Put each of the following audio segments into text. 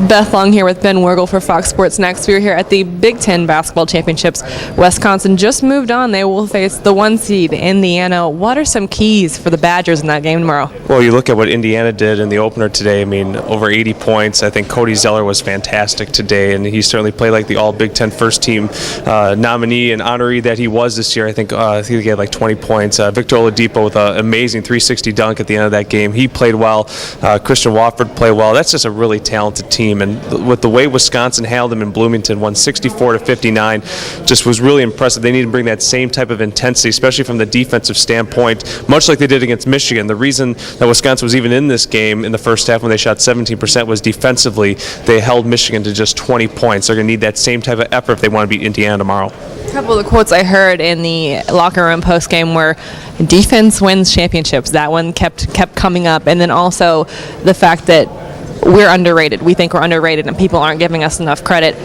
Beth Long here with Ben Wergel for Fox Sports Next. We're here at the Big Ten Basketball Championships. Wisconsin just moved on. They will face the 1 seed, Indiana. What are some keys for the Badgers in that game tomorrow? Well, you look at what Indiana did in the opener today. I mean, over 80 points. I think Cody Zeller was fantastic today, and he certainly played like the All-Big Ten first team nominee and honoree that he was this year. I think he had like 20 points. Victor Oladipo with an amazing 360 dunk at the end of that game. He played well. Christian Wofford played well. That's just a really talented team. And with the way Wisconsin handled them in Bloomington, won 64-59, just was really impressive. They need to bring that same type of intensity, especially from the defensive standpoint, much like they did against Michigan. The reason that Wisconsin was even in this game in the first half when they shot 17% was defensively. They held Michigan to just 20 points. They're going to need that same type of effort if they want to beat Indiana tomorrow. A couple of the quotes I heard in the locker room post-game were, defense wins championships. That one kept coming up. And then also the fact that we're underrated. We think we're underrated and people aren't giving us enough credit.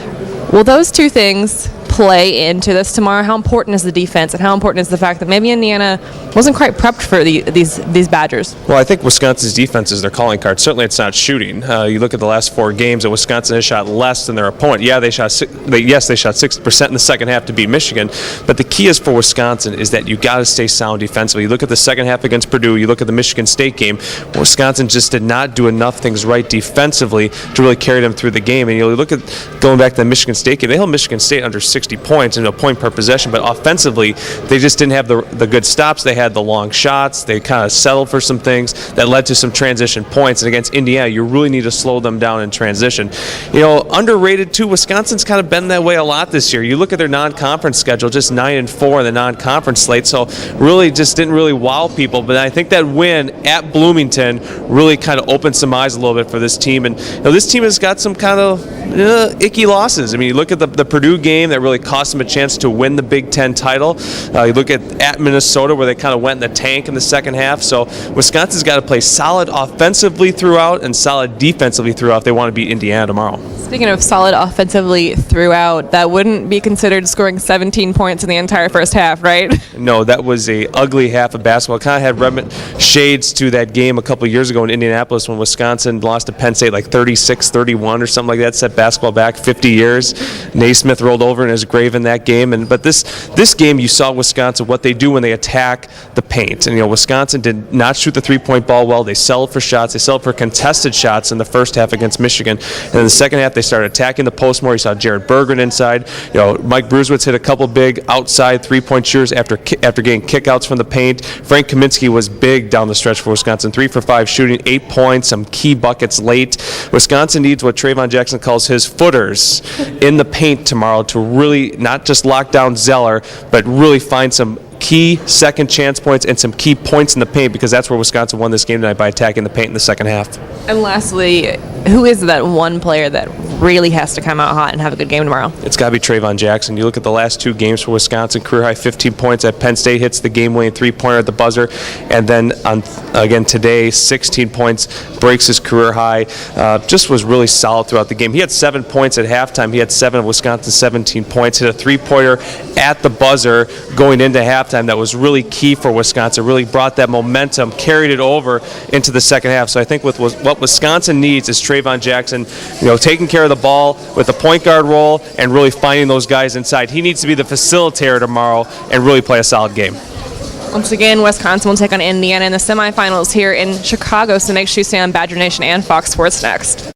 Will those two things play into this tomorrow? How important is the defense, and how important is the fact that maybe Indiana wasn't quite prepped for these Badgers? Well, I think Wisconsin's defense is their calling card. Certainly it's not shooting. You look at the last 4 games, and Wisconsin has shot less than their opponent. Yeah, they shot 60% in the second half to beat Michigan, but the key is for Wisconsin is that you got to stay sound defensively. You look at the second half against Purdue, you look at the Michigan State game, Wisconsin just did not do enough things right defensively to really carry them through the game. And you look at going back to the Michigan State game, they held Michigan State under 60 points and a point per possession, but offensively they just didn't have the good stops. They had the long shots. They kind of settled for some things that led to some transition points. And against Indiana, you really need to slow them down in transition. You know, underrated too, Wisconsin's kind of been that way a lot this year. You look at their non-conference schedule, just 9-4 in the non-conference slate, so really just didn't really wow people. But I think that win at Bloomington really kind of opened some eyes a little bit for this team. And you know, this team has got some kind of icky losses. I mean, you look at the Purdue game that really cost them a chance to win the Big Ten title. You look at Minnesota where they kind of went in the tank in the second half. So Wisconsin's got to play solid offensively throughout and solid defensively throughout if they want to beat Indiana tomorrow. Speaking of solid offensively throughout, that wouldn't be considered scoring 17 points in the entire first half, right? No, that was a ugly half of basketball. Kind of had shades to that game a couple of years ago in Indianapolis when Wisconsin lost to Penn State like 36-31 or something like that, set basketball back 50 years. Naismith rolled over in his grave in that game. But this game, you saw Wisconsin, what they do when they attack the paint. And, you know, Wisconsin did not shoot the three-point ball well. They settled for shots. They settled for contested shots in the first half against Michigan. And in the second half, they started attacking the post more. You saw Jared Bergen inside. You know, Mike Brusewitz hit a couple big outside three-point shooters after getting kickouts from the paint. Frank Kaminsky was big down the stretch for Wisconsin, 3 for 5 shooting, 8 points, some key buckets late. Wisconsin needs what Trayvon Jackson calls his footers in the paint tomorrow to really not just lock down Zeller, but really find some key second chance points and some key points in the paint, because that's where Wisconsin won this game tonight, by attacking the paint in the second half. And lastly, who is that one player that really has to come out hot and have a good game tomorrow? It's got to be Trayvon Jackson. You look at the last 2 games for Wisconsin, career high 15 points at Penn State, hits the game-winning three-pointer at the buzzer, and then again today, 16 points, breaks his career high. Just was really solid throughout the game. He had 7 points at halftime. He had 7 of Wisconsin's 17 points, hit a three-pointer at the buzzer going into halftime that was really key for Wisconsin, really brought that momentum, carried it over into the second half. So I think with what Wisconsin needs is Trayvon Jackson, you know, taking care of the ball with the point guard role and really finding those guys inside. He needs to be the facilitator tomorrow and really play a solid game. Once again, Wisconsin will take on Indiana in the semifinals here in Chicago, so make sure you stay on Badger Nation and Fox Sports Next.